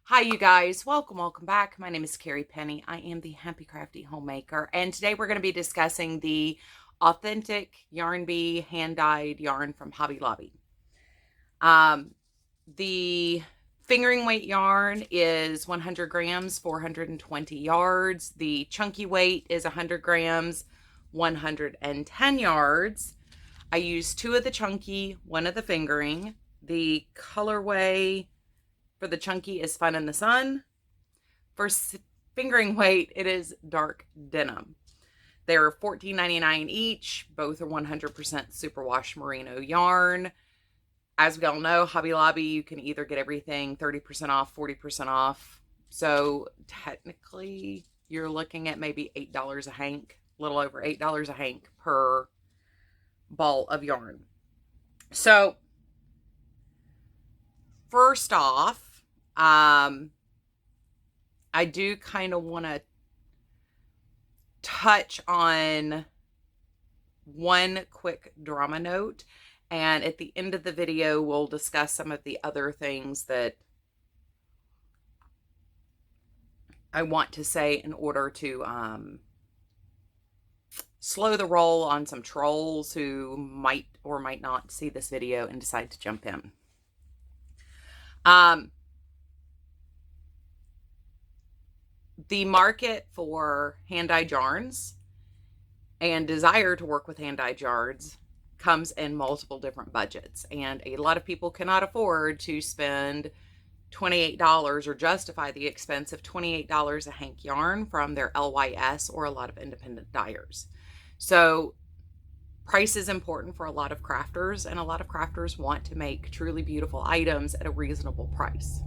Hi, you guys. Welcome back. My name is Carrie Penny. I am the Happy Crafty Homemaker, and today we're going to be discussing the Authentic Yarn Bee hand-dyed yarn from Hobby Lobby. The fingering weight yarn is 100 grams, 420 yards. The chunky weight is 100 grams, 110 yards. I use 2 of the chunky, 1 of the fingering. The colorway for the chunky is Fun in the Sun. For fingering weight, it is dark denim. They're $14.99 each. Both are 100% superwash merino yarn. As we all know, Hobby Lobby, you can either get everything 30% off, 40% off. So technically, you're looking at maybe $8 a hank, a little over $8 a hank per ball of yarn. So first off, I do kind of want to touch on one quick drama note, and at the end of the video we'll discuss some of the other things that I want to say in order to slow the roll on some trolls who might or might not see this video and decide to jump in. The market for hand-dyed yarns and desire to work with hand-dyed yarns comes in multiple different budgets, and a lot of people cannot afford to spend $28 or justify the expense of $28 a hank yarn from their LYS or a lot of independent dyers. So price is important for a lot of crafters, and a lot of crafters want to make truly beautiful items at a reasonable price.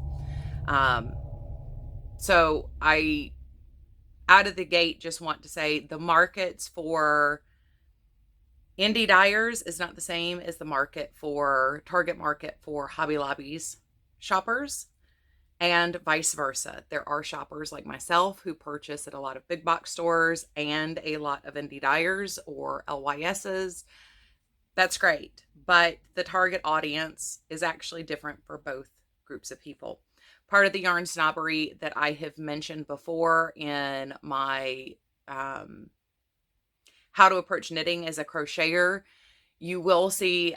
So I, out of the gate, just want to say the markets for indie dyers is not the same as the market for target market for Hobby Lobby's shoppers, and vice versa. There are shoppers like myself who purchase at a lot of big box stores and a lot of indie dyers or LYSs. That's great, but the target audience is actually different for both groups of people. Part of the yarn snobbery that I have mentioned before in my how to approach knitting as a crocheter, you will see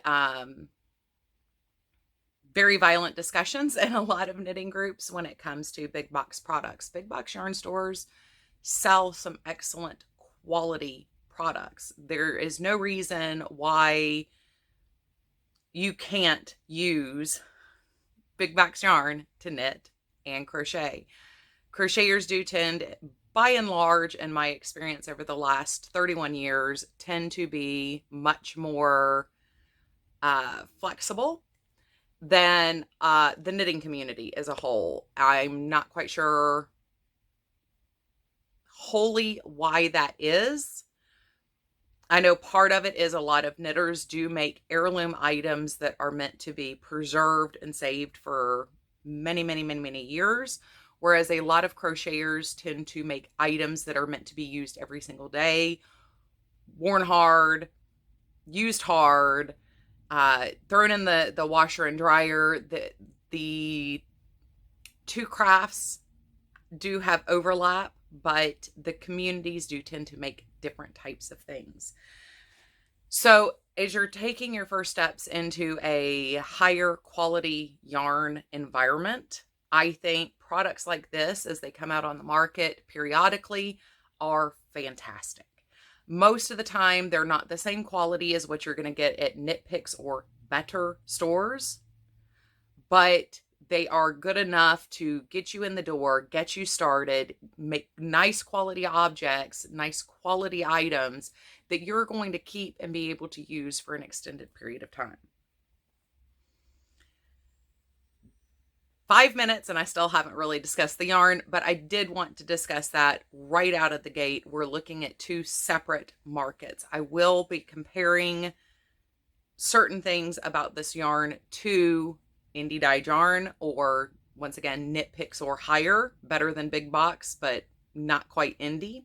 very violent discussions in a lot of knitting groups when it comes to big box products. Big box yarn stores sell some excellent quality products. There is no reason why you can't use big box yarn to knit and crochet. Crocheters do tend, by and large, in my experience over the last 31 years, tend to be much more flexible than the knitting community as a whole. I'm not quite sure wholly why that is. I know part of it is a lot of knitters do make heirloom items that are meant to be preserved and saved for many years, whereas a lot of crocheters tend to make items that are meant to be used every single day, worn hard, used hard, thrown in the washer and dryer. The two crafts do have overlap, but the communities do tend to make different types of things. So as you're taking your first steps into a higher quality yarn environment, I think products like this, as they come out on the market periodically, are fantastic. Most of the time, they're not the same quality as what you're going to get at Knit Picks or better stores, but they are good enough to get you in the door, get you started, make nice quality objects, nice quality items that you're going to keep and be able to use for an extended period of time. 5 minutes and I still haven't really discussed the yarn, but I did want to discuss that right out of the gate. We're looking at 2 separate markets. I will be comparing certain things about this yarn to indie dyed yarn, or once again, Knit Picks or higher, better than big box, but not quite indie.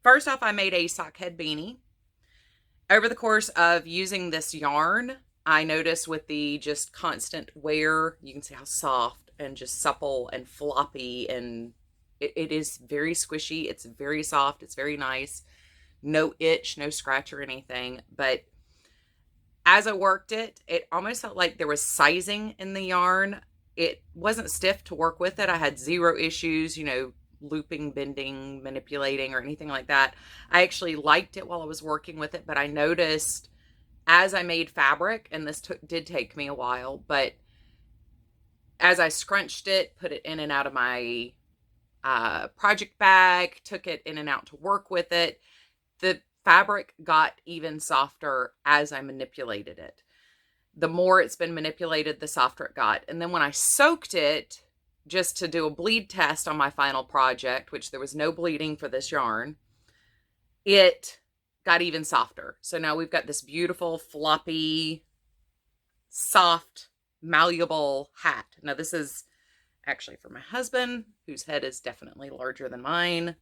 First off, I made a sock head beanie. Over the course of using this yarn, I notice with the just constant wear, you can see how soft and just supple and floppy, and it is very squishy. It's very soft. It's very nice. No itch, no scratch or anything. But as I worked it, it almost felt like there was sizing in the yarn. It wasn't stiff to work with it. I had zero issues, looping, bending, manipulating, or anything like that. I actually liked it while I was working with it, but I noticed as I made fabric, and this did take me a while, but as I scrunched it, put it in and out of my project bag, took it in and out to work with it, the fabric got even softer as I manipulated it. The more it's been manipulated, the softer it got. And then when I soaked it, just to do a bleed test on my final project, which there was no bleeding for this yarn, it got even softer. So now we've got this beautiful, floppy, soft, malleable hat. Now this is actually for my husband, whose head is definitely larger than mine.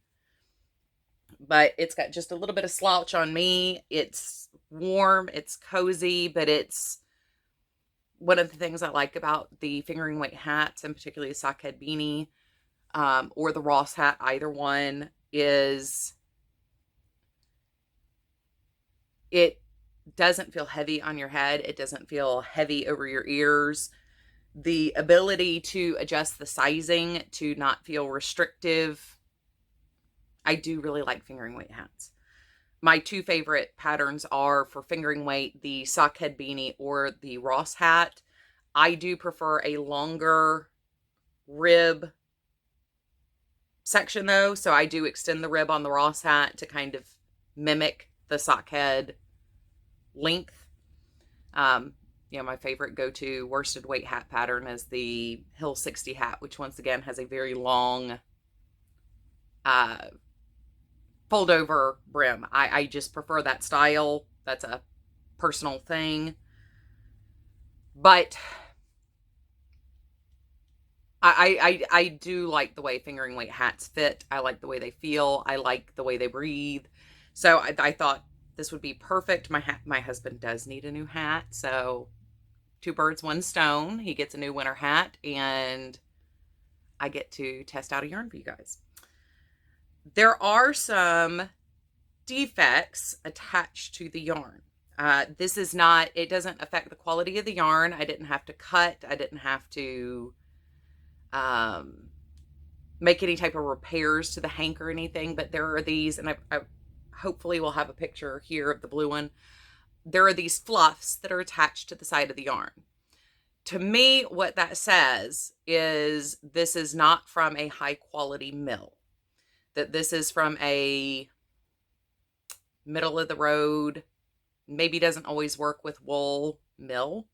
But it's got just a little bit of slouch on me. It's warm, it's cozy, but it's one of the things I like about the fingering weight hats, and particularly the sock head beanie, or the Ross hat, either one, is it doesn't feel heavy on your head. It doesn't feel heavy over your ears. The ability to adjust the sizing to not feel restrictive. I do really like fingering weight hats. My two favorite patterns are for fingering weight, the sock head beanie or the Ross hat. I do prefer a longer rib section though, so I do extend the rib on the Ross hat to kind of mimic the sock head length. My favorite go-to worsted weight hat pattern is the Hill 60 hat, which once again has a very long fold over brim. I just prefer that style. That's a personal thing. But I do like the way fingering weight hats fit. I like the way they feel. I like the way they breathe. So I thought this would be perfect. My husband does need a new hat. So 2 birds, 1 stone. He gets a new winter hat and I get to test out a yarn for you guys. There are some defects attached to the yarn. This is not, it doesn't affect the quality of the yarn. I didn't have to cut. I didn't have to make any type of repairs to the hank or anything, but there are these, and I hopefully will have a picture here of the blue one. There are these fluffs that are attached to the side of the yarn. To me, what that says is this is not from a high quality mill. That this is from a middle of the road, maybe doesn't always work with wool mill.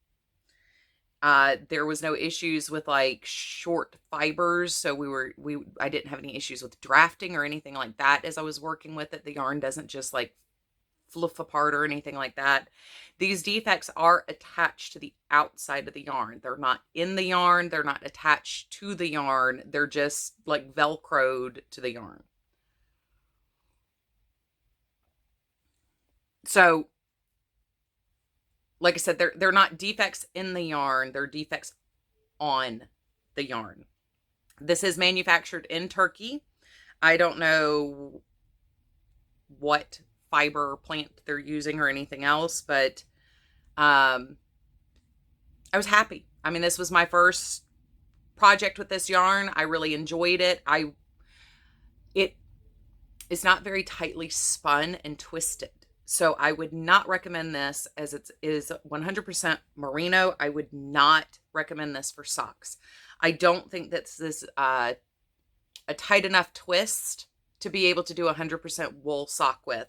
There was no issues with like short fibers. So I didn't have any issues with drafting or anything like that as I was working with it. The yarn doesn't just like fluff apart or anything like that. These defects are attached to the outside of the yarn. They're not in the yarn. They're not attached to the yarn. They're just like Velcroed to the yarn. So, like I said, they're not defects in the yarn. They're defects on the yarn. This is manufactured in Turkey. I don't know what fiber plant they're using or anything else, but I was happy. I mean, this was my first project with this yarn. I really enjoyed it. It is not very tightly spun and twisted. So I would not recommend this, as it is 100% merino. I would not recommend this for socks. I don't think this is a tight enough twist to be able to do 100% wool sock with.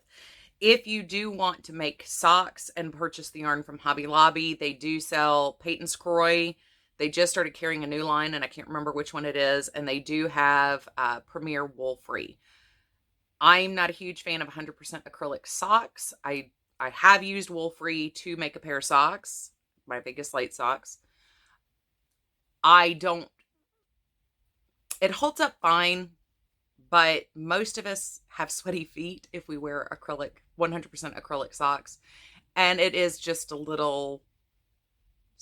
If you do want to make socks and purchase the yarn from Hobby Lobby, they do sell Peyton's Croy. They just started carrying a new line, and I can't remember which one it is, and they do have Premier Wool Free. I'm not a huge fan of 100% acrylic socks. I have used Wool Free to make a pair of socks, my biggest light socks. It holds up fine, but most of us have sweaty feet if we wear 100% acrylic socks. And it is just a little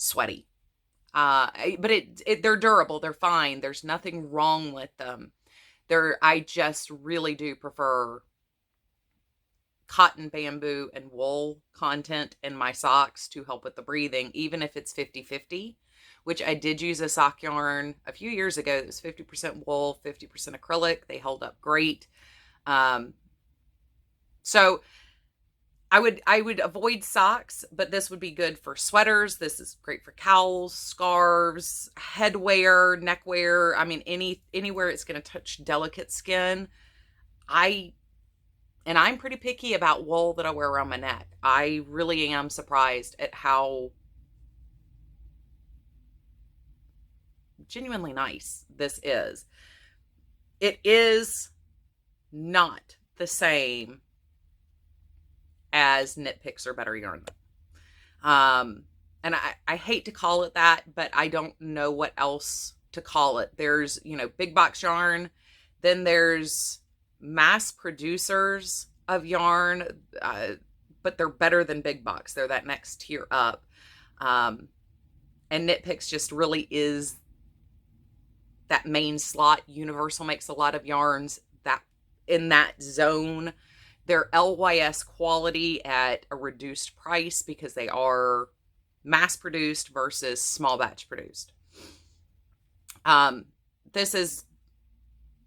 sweaty. But they're durable. They're fine. There's nothing wrong with them. I just really do prefer cotton, bamboo, and wool content in my socks to help with the breathing, even if it's 50-50, which I did use a sock yarn a few years ago. It was 50% wool, 50% acrylic. They held up great. So I would avoid socks, but this would be good for sweaters. This is great for cowls, scarves, headwear, neckwear. I mean, anywhere it's going to touch delicate skin. And I'm pretty picky about wool that I wear around my neck. I really am surprised at how genuinely nice this is. It is not the same as Knit Picks or Better Yarn. And I hate to call it that, but I don't know what else to call it. There's, big box yarn. Then there's mass producers of yarn, but they're better than big box. They're that next tier up. And Knit Picks just really is that main slot. Universal makes a lot of yarns that in that zone. They're LYS quality at a reduced price because they are mass produced versus small batch produced. This is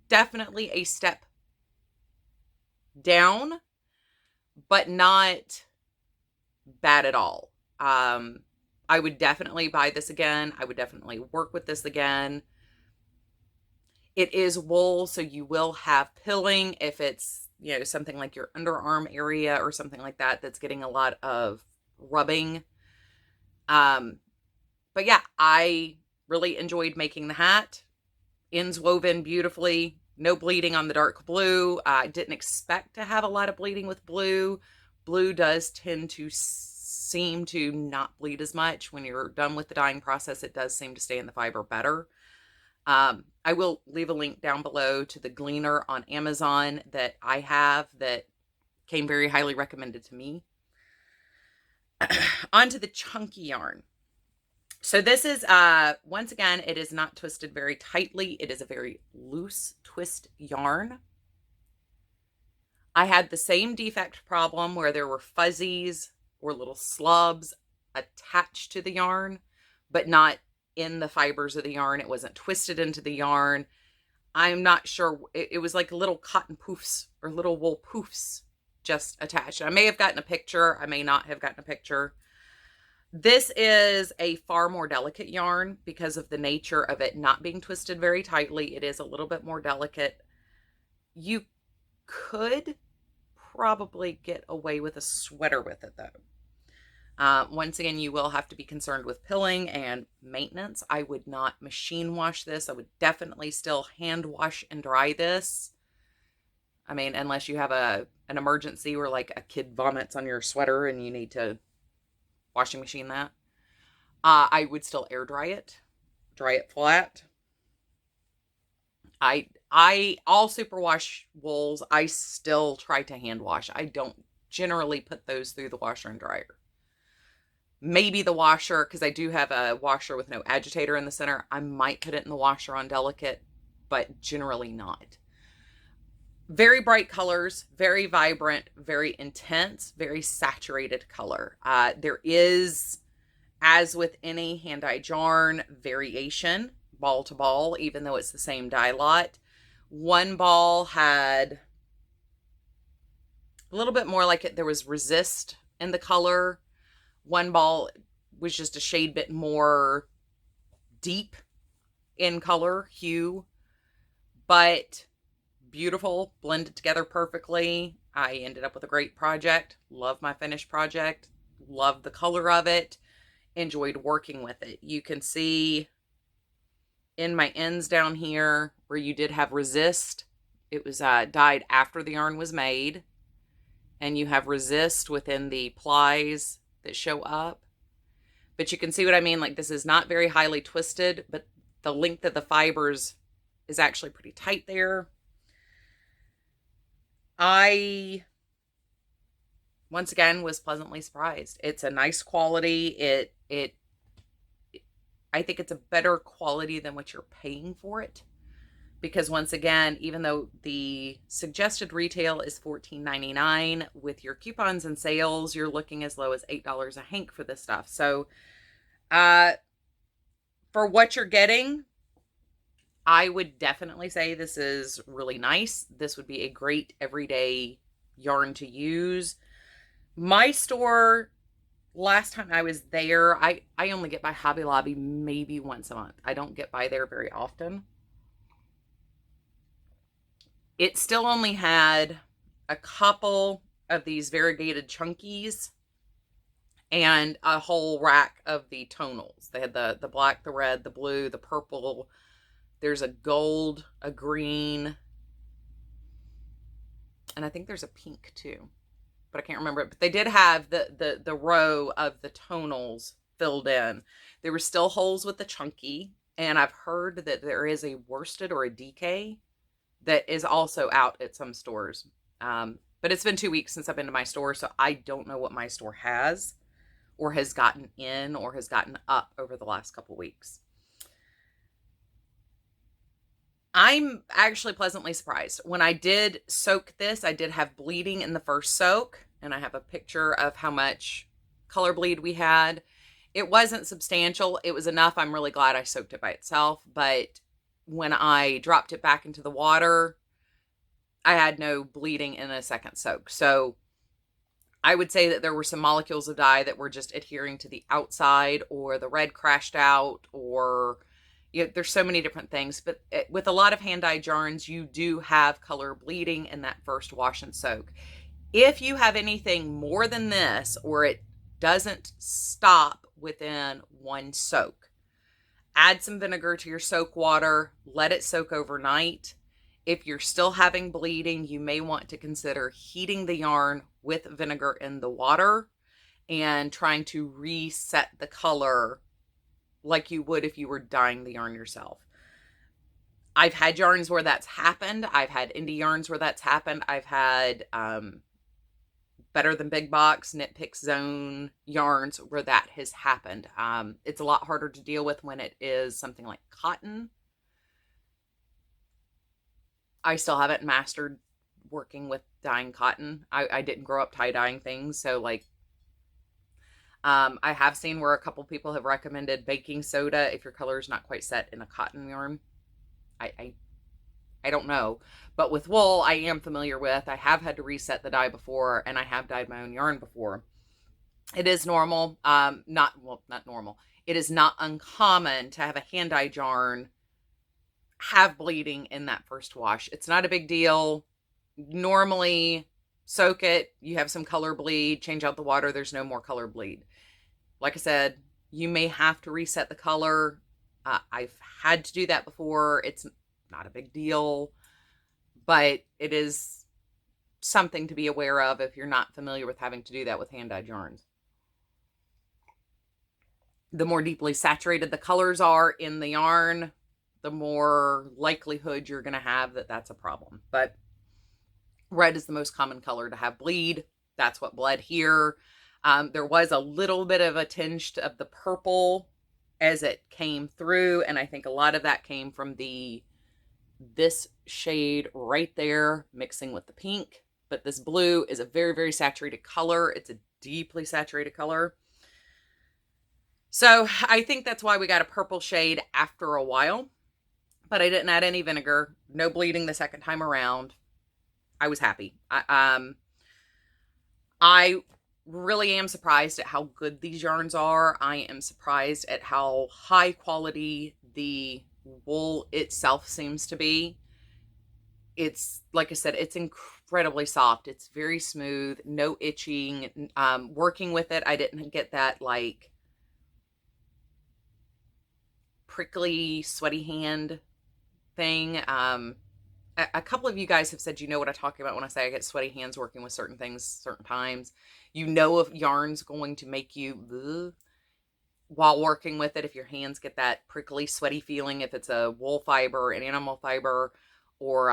definitely a step down, but not bad at all. I would definitely buy this again. I would definitely work with this again. It is wool, so you will have pilling if it's, something like your underarm area or something like that that's getting a lot of rubbing. But yeah, I really enjoyed making the hat. Ends woven beautifully. No bleeding on the dark blue. I didn't expect to have a lot of bleeding with blue. Blue does tend to seem to not bleed as much. When you're done with the dyeing process, it does seem to stay in the fiber better. I will leave a link down below to the Gleaner on Amazon that I have that came very highly recommended to me. Onto the chunky yarn. So this is, once again, it is not twisted very tightly. It is a very loose twist yarn. I had the same defect problem where there were fuzzies or little slubs attached to the yarn, but not in the fibers of the yarn. It wasn't twisted into the yarn. I'm not sure. It was like little cotton poofs or little wool poofs just attached. I may have gotten a picture. I may not have gotten a picture. This is a far more delicate yarn because of the nature of it not being twisted very tightly. It is a little bit more delicate. You could probably get away with a sweater with it though. Once again, you will have to be concerned with pilling and maintenance. I would not machine wash this. I would definitely still hand wash and dry this. I mean, unless you have an emergency where like a kid vomits on your sweater and you need to washing machine that. I would still air dry it flat. All superwash wools, I still try to hand wash. I don't generally put those through the washer and dryer. Maybe the washer, because I do have a washer with no agitator in the center. I might put it in the washer on delicate, but generally not. Very bright colors, very vibrant, very intense, very saturated color. There is, as with any hand-dyed yarn, variation ball to ball, even though it's the same dye lot. One ball had a little bit more like it. There was resist in the color. One ball was just a shade bit more deep in color, hue, but beautiful, blended together perfectly. I ended up with a great project. Love my finished project. Love the color of it. Enjoyed working with it. You can see in my ends down here where you did have resist. It was dyed after the yarn was made. And you have resist within the plies that show up. But you can see what I mean. Like, this is not very highly twisted, but the length of the fibers is actually pretty tight there. I, once again, was pleasantly surprised. It's a nice quality. It I think it's a better quality than what you're paying for it. Because once again, even though the suggested retail is $14.99, with your coupons and sales, you're looking as low as $8 a hank for this stuff. So for what you're getting, I would definitely say this is really nice. This would be a great everyday yarn to use. My store, last time I was there, I only get by Hobby Lobby maybe once a month. I don't get by there very often. It still only had a couple of these variegated chunkies and a whole rack of the tonals. They had the black, the red, the blue, the purple. There's a gold, a green, and I think there's a pink too, but I can't remember it. But they did have the row of the tonals filled in. There were still holes with the chunky, and I've heard that there is a worsted or a DK that is also out at some stores. But it's been 2 weeks since I've been to my store, so I don't know what my store has or has gotten in or has gotten up over the last couple weeks. I'm actually pleasantly surprised. When I did soak this, I did have bleeding in the first soak, and I have a picture of how much color bleed we had. It wasn't substantial. It was enough. I'm really glad I soaked it by itself, but when I dropped it back into the water, I had no bleeding in a second soak. So I would say that there were some molecules of dye that were just adhering to the outside, or the red crashed out, or there's so many different things. But with a lot of hand-dyed yarns, you do have color bleeding in that first wash and soak. If you have anything more than this, or it doesn't stop within one soak, add some vinegar to your soak water, let it soak overnight. If you're still having bleeding, you may want to consider heating the yarn with vinegar in the water and trying to reset the color like you would if you were dyeing the yarn yourself. I've had yarns where that's happened. I've had indie yarns where that's happened. I've had Better Than Big Box, Knit Pick Zone yarns where that has happened. It's a lot harder to deal with when it is something like cotton. I still haven't mastered working with dyeing cotton. I didn't grow up tie-dyeing things, so like I have seen where a couple people have recommended baking soda if your color is not quite set in a cotton yarn. I don't know, but with wool, I am familiar with. I have had to reset the dye before, and I have dyed my own yarn before. It is normal, not normal. It is not uncommon to have a hand-dyed yarn have bleeding in that first wash. It's not a big deal. Normally, soak it, you have some color bleed, change out the water, there's no more color bleed. Like I said, you may have to reset the color. I've had to do that before. It's not a big deal, but it is something to be aware of if you're not familiar with having to do that with hand-dyed yarns. The more deeply saturated the colors are in the yarn, the more likelihood you're going to have that that's a problem. But red is the most common color to have bleed. That's what bled here. There was a little bit of a tinge of the purple as it came through, and I think a lot of that came from this shade right there mixing with the pink. But this blue is a very, very saturated color. It's a deeply saturated color. So I think that's why we got a purple shade after a while. But I didn't add any vinegar. No bleeding the second time around. I was happy. I really am surprised at how good these yarns are. I am surprised at how high quality the wool itself seems to be. It's, like I said, it's incredibly soft. It's very smooth, no itching. Working with it, I didn't get that like prickly, sweaty hand thing. A couple of you guys have said, you know what I'm talking about when I say I get sweaty hands working with certain things, certain times. You know if yarn's going to make you while working with it, if your hands get that prickly, sweaty feeling, if it's a wool fiber, an animal fiber, or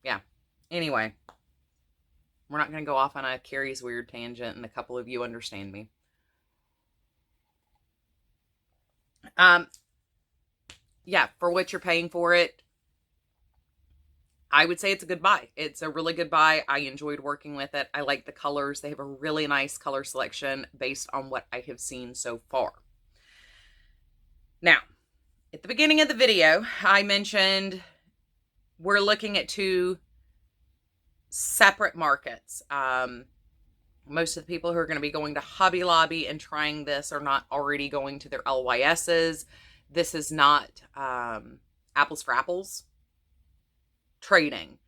yeah. Anyway, we're not going to go off on a Carrie's weird tangent, and a couple of you understand me. Um, yeah, for what you're paying for it, I would say it's a good buy. It's a really good buy. I enjoyed working with it. I like the colors. They have a really nice color selection based on what I have seen so far. Now, at the beginning of the video, I mentioned we're looking at two separate markets. Most of the people who are going to be going to Hobby Lobby and trying this are not already going to their LYSs. This is not apples for apples trading.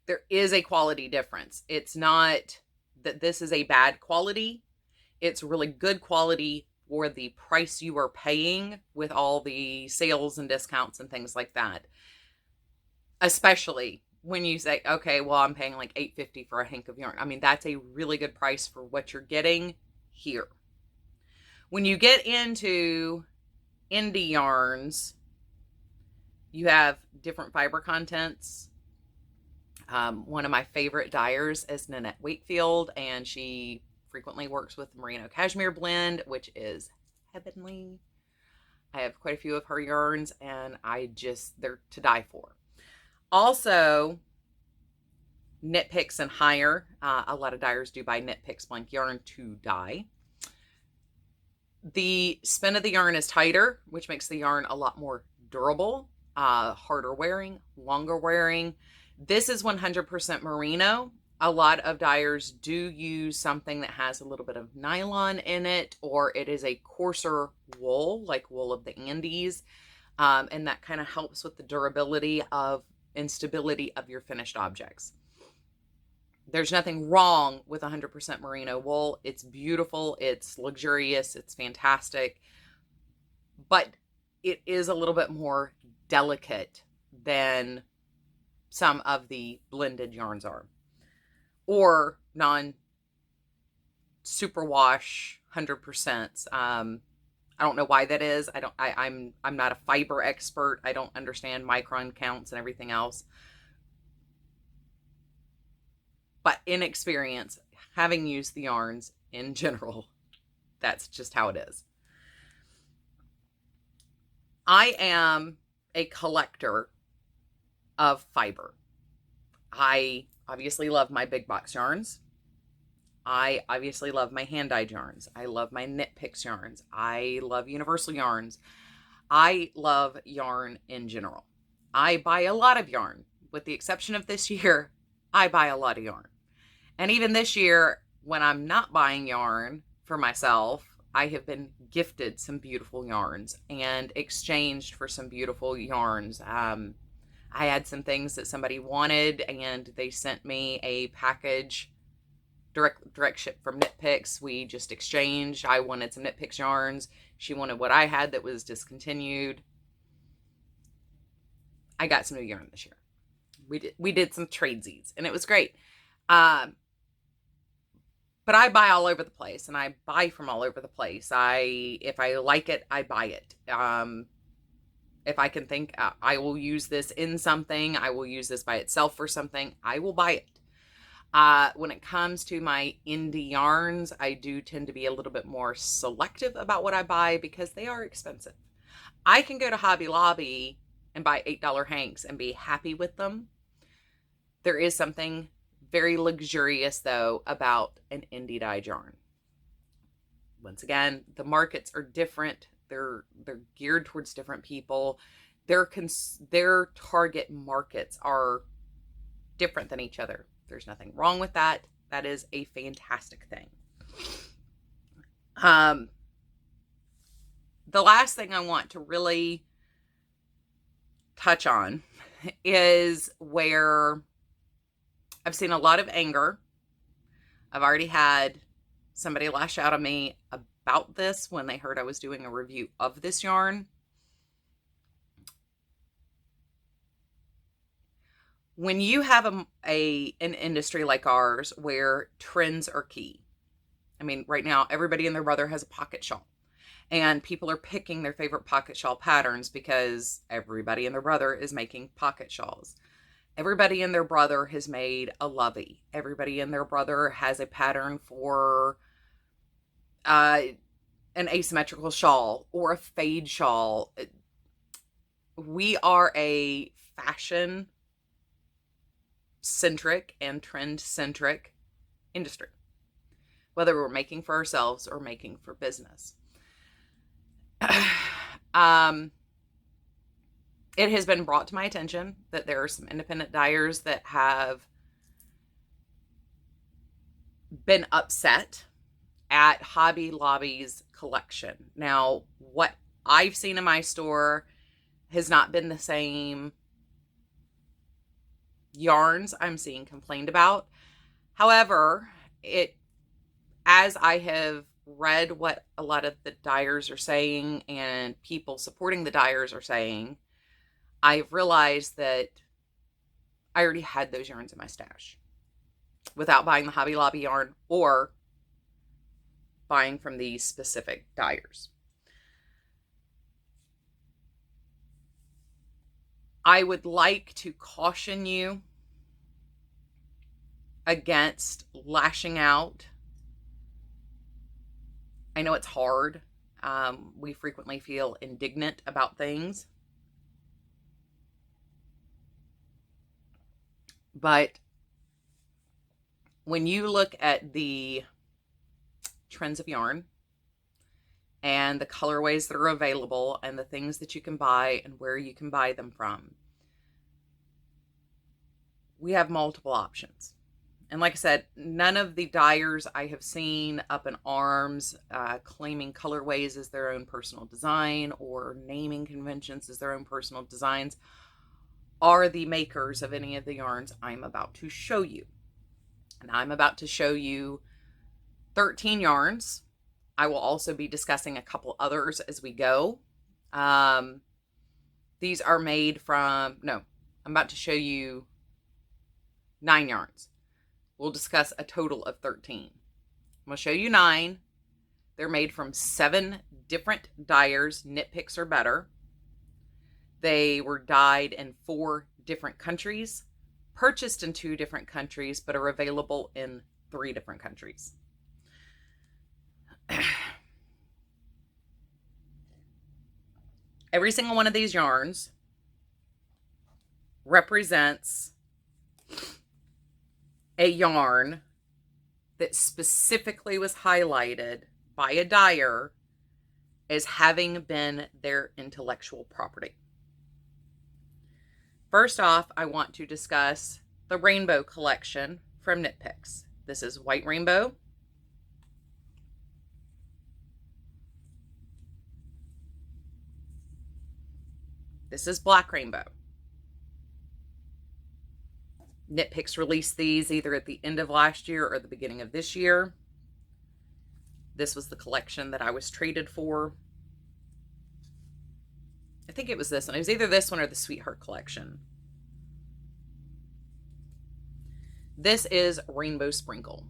There is a quality difference. It's not that this is a bad quality. It's really good quality for the price you are paying with all the sales and discounts and things like that. Especially when you say, okay, well, I'm paying like $8.50 for a hank of yarn. I mean, that's a really good price for what you're getting here. When you get into indie yarns, you have different fiber contents. One of my favorite dyers is Nanette Wakefield, and she frequently works with the Merino Cashmere blend, which is heavenly. I have quite a few of her yarns, and they're to die for. Also, Knit Picks and Higher. A lot of dyers do buy Knit Picks blank yarn to dye. The spin of the yarn is tighter, which makes the yarn a lot more durable, harder wearing, longer wearing. This is 100% merino. A lot of dyers do use something that has a little bit of nylon in it, or it is a coarser wool, like wool of the Andes. And that kind of helps with the durability and stability of your finished objects. There's nothing wrong with 100% merino wool. It's beautiful, it's luxurious, it's fantastic, but it is a little bit more delicate than some of the blended yarns are, or non-superwash 100%. I don't know why that is. I'm not a fiber expert. I don't understand micron counts and everything else. But in experience, having used the yarns in general, that's just how it is. I am a collector of fiber. I obviously love my big box yarns. I obviously love my hand-dyed yarns. I love my Knit Picks yarns. I love universal yarns. I love yarn in general. I buy a lot of yarn. With the exception of this year, I buy a lot of yarn. And even this year, when I'm not buying yarn for myself, I have been gifted some beautiful yarns and exchanged for some beautiful yarns. I had some things that somebody wanted, and they sent me a package, direct ship from Knit Picks. We just exchanged. I wanted some Knit Picks yarns. She wanted what I had that was discontinued. I got some new yarn this year. We did some tradesies, and it was great. But I buy all over the place, and I buy from all over the place. If I like it, I buy it. If I can think, I will use this in something, I will use this by itself for something, I will buy it. When it comes to my indie yarns, I do tend to be a little bit more selective about what I buy because they are expensive. I can go to Hobby Lobby and buy $8 hanks and be happy with them. There is something very luxurious, though, about an indie dyed yarn. Once again, the markets are different. They're geared towards different people. Their target markets are different than each other. There's nothing wrong with that. That is a fantastic thing. The last thing I want to really touch on is where I've seen a lot of anger. I've already had somebody lash out at me about this when they heard I was doing a review of this yarn. When you have an industry like ours where trends are key, I mean, right now, everybody and their brother has a pocket shawl. And people are picking their favorite pocket shawl patterns because everybody and their brother is making pocket shawls. Everybody and their brother has made a lovey. Everybody and their brother has a pattern for an asymmetrical shawl or a fade shawl. We are a fashion centric and trend centric industry, whether we're making for ourselves or making for business. It has been brought to my attention that there are some independent dyers that have been upset at Hobby Lobby's collection. Now, what I've seen in my store has not been the same yarns I'm seeing complained about. However, as I have read what a lot of the dyers are saying and people supporting the dyers are saying, I've realized that I already had those yarns in my stash without buying the Hobby Lobby yarn or buying from these specific dyers. I would like to caution you against lashing out. I know it's hard. We frequently feel indignant about things. But when you look at the trends of yarn and the colorways that are available and the things that you can buy and where you can buy them from, we have multiple options. And like I said, none of the dyers I have seen up in arms claiming colorways as their own personal design or naming conventions as their own personal designs are the makers of any of the yarns I'm about to show you. And I'm about to show you 13 yarns. I will also be discussing a couple others as we go. These are made from, I'm about to show you 9 yarns. We'll discuss a total of 13. I'm going to show you 9. They're made from 7 different dyers, Knit Picks or better. They were dyed in 4 different countries, purchased in 2 different countries, but are available in 3 different countries. Every single one of these yarns represents a yarn that specifically was highlighted by a dyer as having been their intellectual property. First off, I want to discuss the Rainbow collection from Knit Picks. This is White Rainbow. This is Black Rainbow. Knit Picks released these either at the end of last year or the beginning of this year. This was the collection that I was traded for. I think it was this one. It was either this one or the Sweetheart collection. This is Rainbow Sprinkle.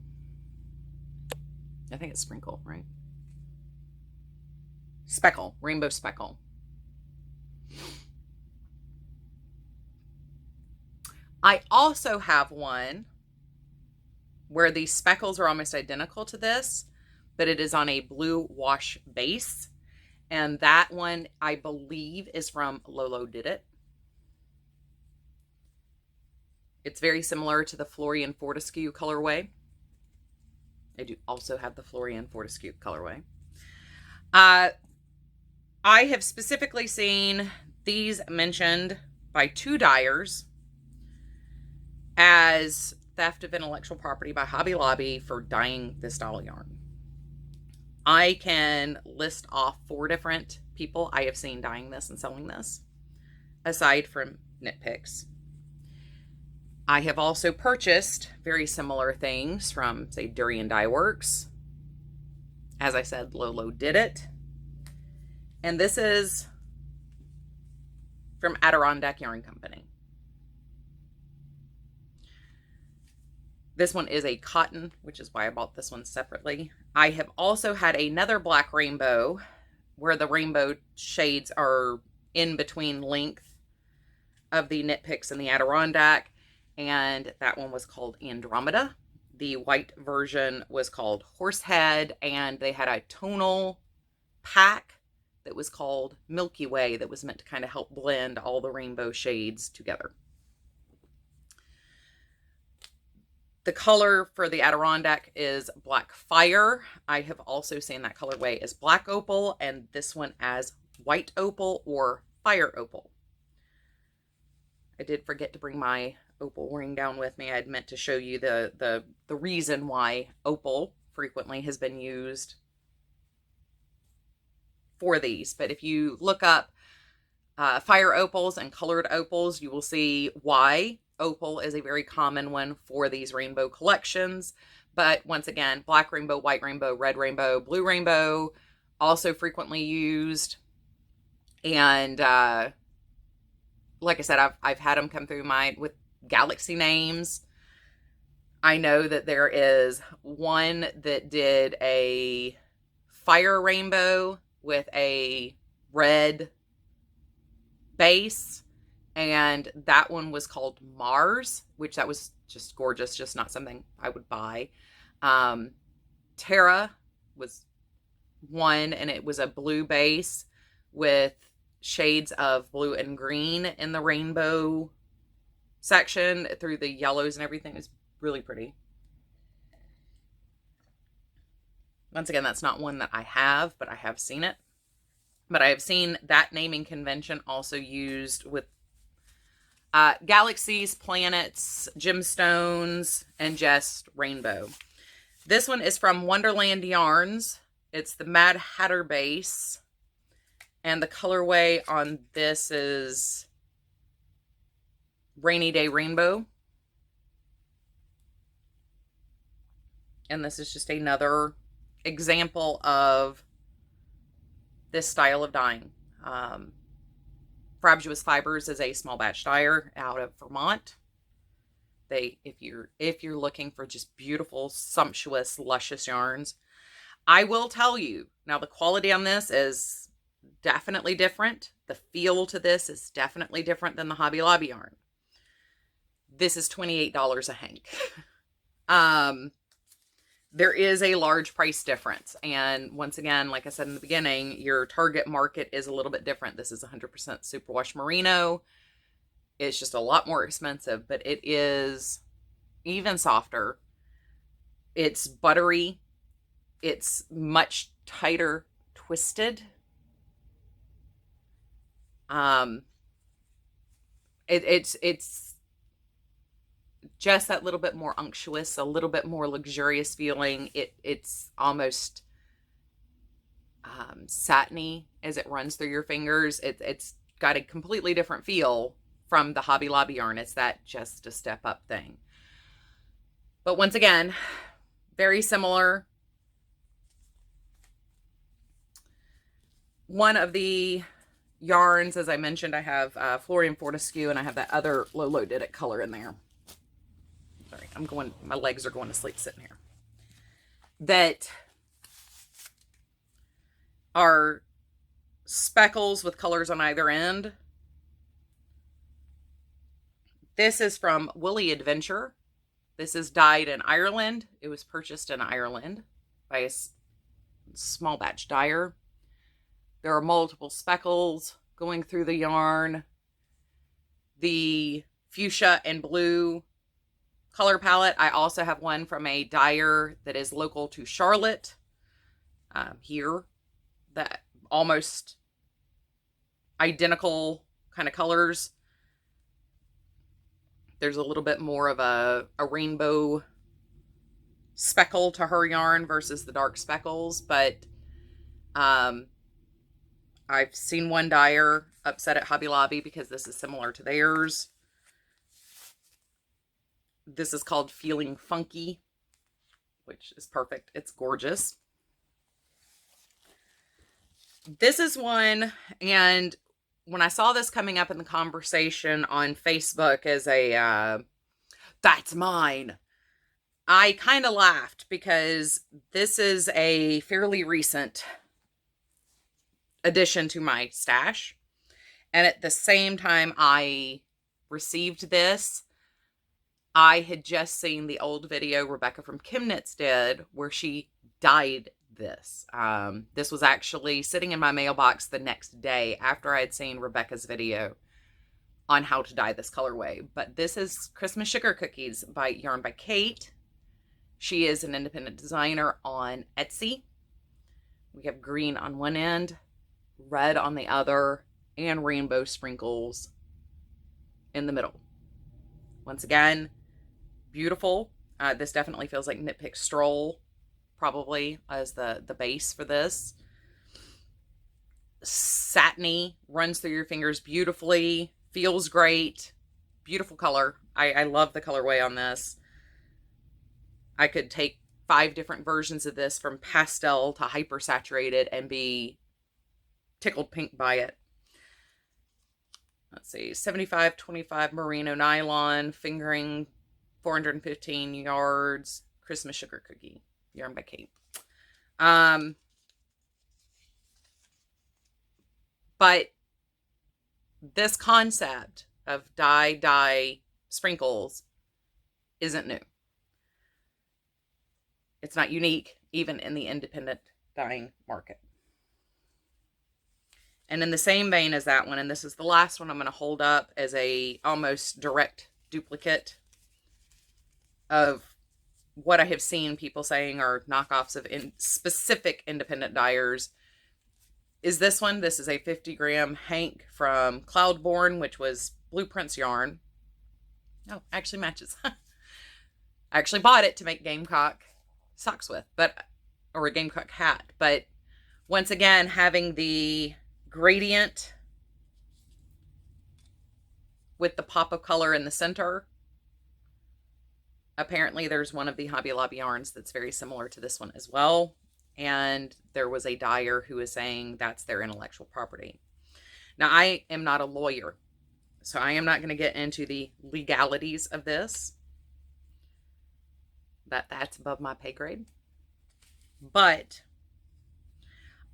I think it's Sprinkle, right? Speckle, Rainbow Speckle. I also have one where the speckles are almost identical to this, but it is on a blue wash base. And that one, I believe, is from Lolo Did It. It's very similar to the Florian Fortescue colorway. I do also have the Florian Fortescue colorway. I have specifically seen these mentioned by 2 dyers as theft of intellectual property by Hobby Lobby for dyeing this style yarn. I can list off 4 different people I have seen dyeing this and selling this, aside from Knit Picks. I have also purchased very similar things from, say, Durian Dye Works. As I said, Lolo Did It. And this is from Adirondack Yarn Company. This one is a cotton, which is why I bought this one separately. I have also had another Black Rainbow where the rainbow shades are in between length of the Knit Picks and the Adirondack. And that one was called Andromeda. The white version was called Horsehead, and they had a tonal pack that was called Milky Way that was meant to kind of help blend all the rainbow shades together. The color for the Adirondack is Black Fire. I have also seen that colorway as Black Opal, and this one as White Opal or Fire Opal. I did forget to bring my opal ring down with me. I'd meant to show you the reason why opal frequently has been used for these. But if you look up fire opals and colored opals, you will see why opal is a very common one for these rainbow collections. But once again, black rainbow, white rainbow, red rainbow, blue rainbow, also frequently used. And like I said, I've had them come through mine with galaxy names. I know that there is one that did a fire rainbow with a red base, and that one was called Mars, which that was just gorgeous, just not something I would buy. Terra was one, and it was a blue base with shades of blue and green in the rainbow section through the yellows and everything. Is really pretty. Once again, that's not one that I have, but I have seen it. But I have seen that naming convention also used with galaxies, planets, gemstones, and just rainbow. This one is from Wonderland Yarns. It's the Mad Hatter base. And the colorway on this is Rainy Day Rainbow. And this is just another example of this style of dyeing. Frabjous Fibers is a small batch dyer out of Vermont. If you're looking for just beautiful, sumptuous, luscious yarns, I will tell you, now the quality on this is definitely different. The feel to this is definitely different than the Hobby Lobby yarn. This is $28 a hank. There is a large price difference. And once again, like I said in the beginning, your target market is a little bit different. This is 100% superwash merino. It's just a lot more expensive, but it is even softer. It's buttery. It's much tighter twisted. It's just that little bit more unctuous, a little bit more luxurious feeling. It's almost satiny as it runs through your fingers. It's got a completely different feel from the Hobby Lobby yarn. It's that just a step up thing. But once again, very similar. One of the yarns, as I mentioned, I have Florian Fortescue, and I have that other Lolo Did It color in there. Sorry, my legs are going to sleep sitting here. That are speckles with colors on either end. This is from Woolly Adventure. This is dyed in Ireland. It was purchased in Ireland by a small batch dyer. There are multiple speckles going through the yarn. The fuchsia and blue color palette. I also have one from a dyer that is local to Charlotte. Here, that almost identical kind of colors. There's a little bit more of a rainbow speckle to her yarn versus the dark speckles, but I've seen one dyer upset at Hobby Lobby because this is similar to theirs. This is called Feeling Funky, which is perfect. It's gorgeous. This is one, and when I saw this coming up in the conversation on Facebook as a, that's mine, I kind of laughed because this is a fairly recent addition to my stash. And at the same time I received this, I had just seen the old video Rebecca from Kimnitz did where she dyed this. This was actually sitting in my mailbox the next day after I had seen Rebecca's video on how to dye this colorway. But this is Christmas Sugar Cookies by Yarn by Kate. She is an independent designer on Etsy. We have green on one end, red on the other, and rainbow sprinkles in the middle. Once again, beautiful. This definitely feels like Knit Pick Stroll, probably, as the base for this. Satiny, runs through your fingers beautifully, feels great, beautiful color. I love the colorway on this. I could take 5 different versions of this from pastel to hyper saturated and be tickled pink by it. Let's see, 75/25 merino nylon, fingering, 415 yards, Christmas Sugar Cookie, Yarn by Kate. But this concept of dye sprinkles isn't new. It's not unique, even in the independent dyeing market. And in the same vein as that one, and this is the last one I'm going to hold up as a almost direct duplicate of what I have seen people saying are knockoffs of specific independent dyers, is this one. This is a 50-gram hank from Cloudborn, which was Blueprints yarn. Oh, actually matches. I actually bought it to make Gamecock socks with, or a Gamecock hat. But once again, having the gradient with the pop of color in the center. Apparently there's one of the Hobby Lobby yarns that's very similar to this one as well. And there was a dyer who was saying that's their intellectual property. Now, I am not a lawyer, so I am not going to get into the legalities of this. That's above my pay grade. But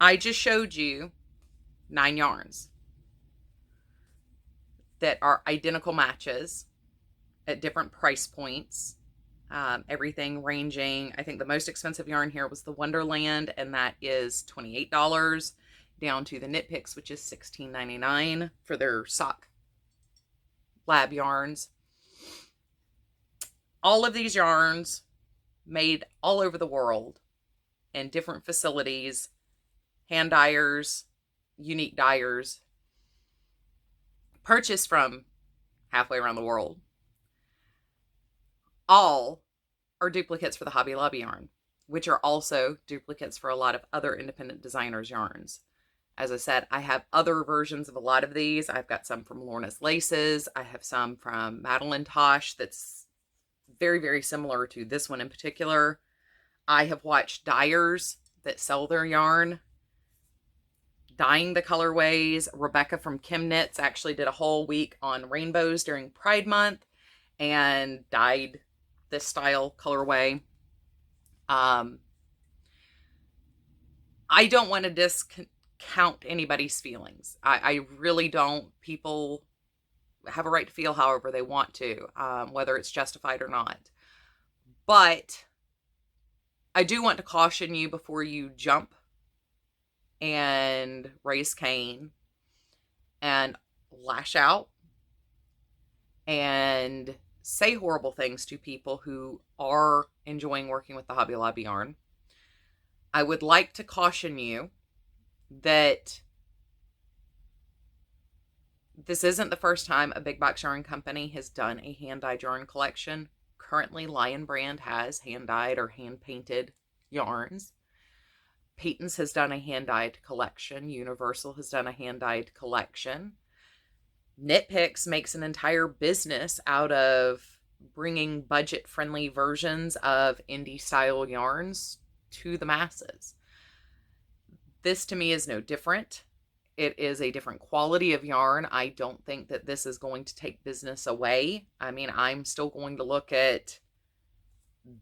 I just showed you 9 yarns that are identical matches at different price points. Everything ranging, I think the most expensive yarn here was the Wonderland, and that is $28, down to the Knit Picks, which is $16.99 for their sock lab yarns. All of these yarns made all over the world in different facilities, hand dyers, unique dyers, purchased from halfway around the world. All are duplicates for the Hobby Lobby yarn, which are also duplicates for a lot of other independent designers' yarns. As I said, I have other versions of a lot of these. I've got some from Lorna's Laces. I have some from Madeline Tosh that's very, very similar to this one in particular. I have watched dyers that sell their yarn dyeing the colorways. Rebecca from Kim Knits actually did a whole week on rainbows during Pride Month and dyed this style colorway. I don't want to discount anybody's feelings. I really don't. People have a right to feel however they want to, whether it's justified or not. But I do want to caution you before you jump and raise Cain and lash out and say horrible things to people who are enjoying working with the Hobby Lobby yarn. I would like to caution you that this isn't the first time a big box yarn company has done a hand-dyed yarn collection. Currently, Lion Brand has hand-dyed or hand-painted yarns. Peyton's has done a hand-dyed collection. Universal has done a hand-dyed collection. Knit Picks makes an entire business out of bringing budget-friendly versions of indie-style yarns to the masses. This, to me, is no different. It is a different quality of yarn. I don't think that this is going to take business away. I mean, I'm still going to look at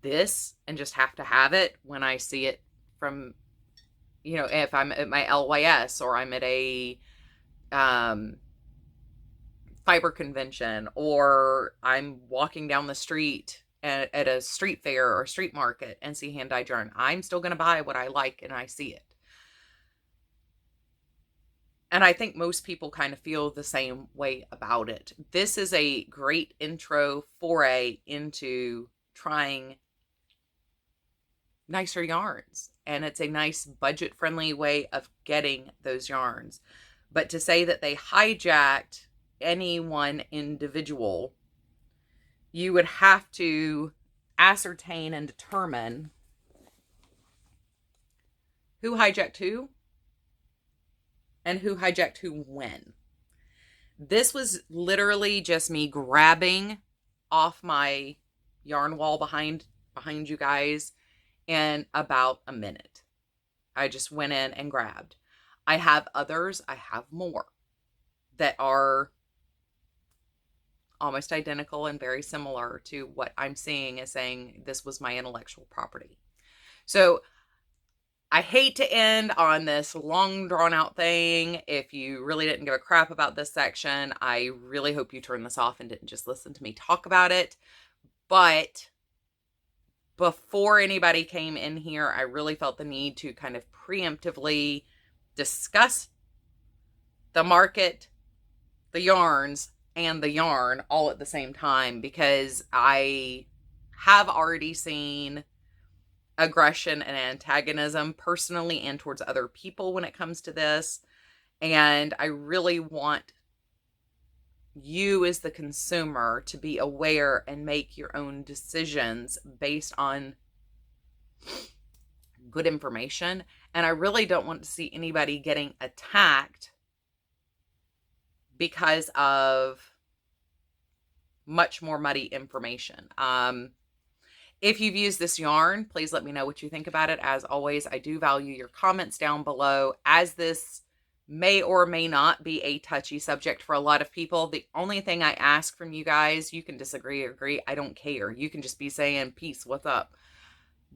this and just have to have it when I see it from, you know, if I'm at my LYS or I'm at a fiber convention or I'm walking down the street at a street fair or street market and see hand-dyed yarn. I'm still going to buy what I like and I see it. And I think most people kind of feel the same way about it. This is a great intro foray into trying nicer yarns. And it's a nice budget-friendly way of getting those yarns. But to say that they hijacked any one individual, you would have to ascertain and determine who hijacked who and who hijacked who when. This was literally just me grabbing off my yarn wall behind you guys in about a minute. I just went in and grabbed. I have others, I have more that are almost identical and very similar to what I'm seeing as saying this was my intellectual property. So I hate to end on this long drawn out thing. If you really didn't give a crap about this section, I really hope you turned this off and didn't just listen to me talk about it. But before anybody came in here, I really felt the need to kind of preemptively discuss the market, the yarns, and the yarn all at the same time, because I have already seen aggression and antagonism personally and towards other people when it comes to this. And I really want you as the consumer to be aware and make your own decisions based on good information. And I really don't want to see anybody getting attacked because of much more muddy information. If you've used this yarn, please let me know what you think about it. As always, I do value your comments down below, as this may or may not be a touchy subject for a lot of people. The only thing I ask from you guys, you can disagree or agree, I don't care. You can just be saying, peace, what's up?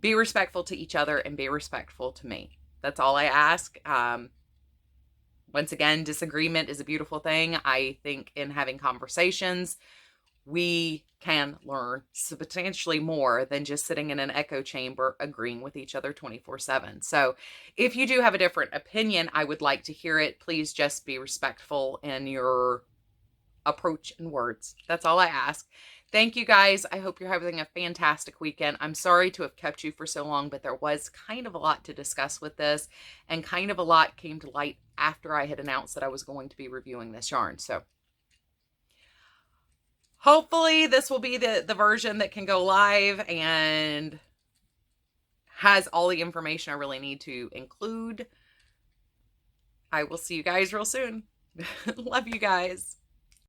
Be respectful to each other and be respectful to me. That's all I ask. Once again, disagreement is a beautiful thing. I think in having conversations, we can learn substantially more than just sitting in an echo chamber agreeing with each other 24/7. So if you do have a different opinion, I would like to hear it. Please just be respectful in your approach and words. That's all I ask. Thank you guys. I hope you're having a fantastic weekend. I'm sorry to have kept you for so long, but there was kind of a lot to discuss with this, and kind of a lot came to light after I had announced that I was going to be reviewing this yarn. So hopefully this will be the version that can go live and has all the information I really need to include. I will see you guys real soon. Love you guys.